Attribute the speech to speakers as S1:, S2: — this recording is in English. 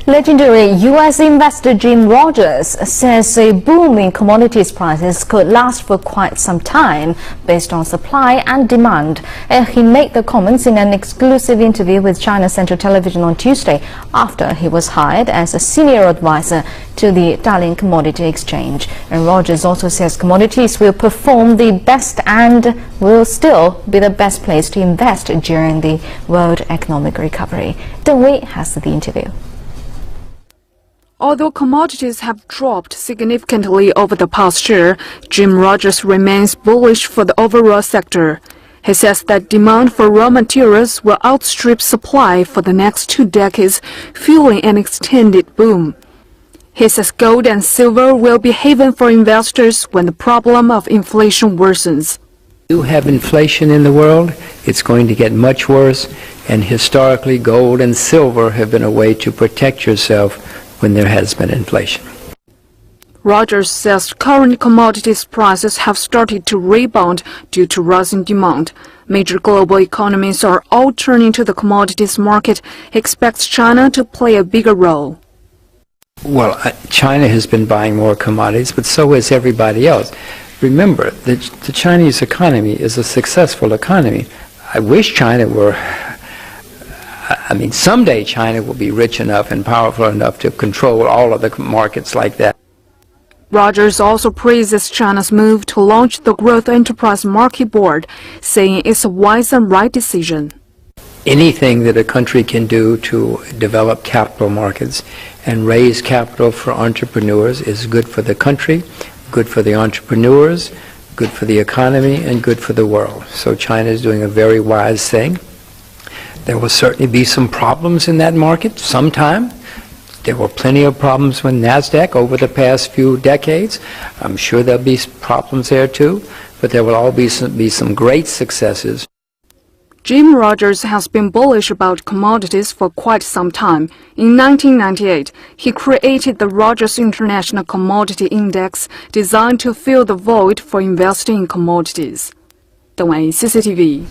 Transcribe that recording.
S1: Legendary U.S. investor Jim Rogers says a boom in commodities prices could last for quite some time based on supply and demand. He made the comments in an exclusive interview with China Central Television on Tuesday after he was hired as a senior advisor to the Dalian Commodity Exchange. And Rogers also says commodities will perform the best and will still be the best place to invest during the world economic recovery. Deng Wei has the interview.
S2: Although commodities have dropped significantly over the past year, Jim Rogers remains bullish for the overall sector. He says that demand for raw materials will outstrip supply for the next 2 decades, fueling an extended boom. He says gold and silver will be haven for investors when the problem of inflation worsens.
S3: You have inflation in the world, it's going to get much worse, and historically gold and silver have been a way to protect yourself when there has been inflation.
S2: Rogers says current commodities prices have started to rebound due to rising demand. Major global economies are all turning to the commodities market. He expects China to play a bigger role.
S3: Well, China has been buying more commodities, but so has everybody else. Remember, the Chinese economy is a successful economy. I wish China were... someday China will be rich enough and powerful enough to control all of the markets like that.
S2: Rogers also praises China's move to launch the Growth Enterprise Market Board, saying it's a wise and right decision.
S3: Anything that a country can do to develop capital markets and raise capital for entrepreneurs is good for the country, good for the entrepreneurs, good for the economy, and good for the world. So China is doing a very wise thing. There will certainly be some problems in that market sometime. There were plenty of problems with NASDAQ over the past few decades. I'm sure there'll be problems there too, but there will all be some great successes.
S2: Jim Rogers has been bullish about commodities for quite some time. In 1998, he created the Rogers International Commodity Index designed to fill the void for investing in commodities. Deng Wei, CCTV.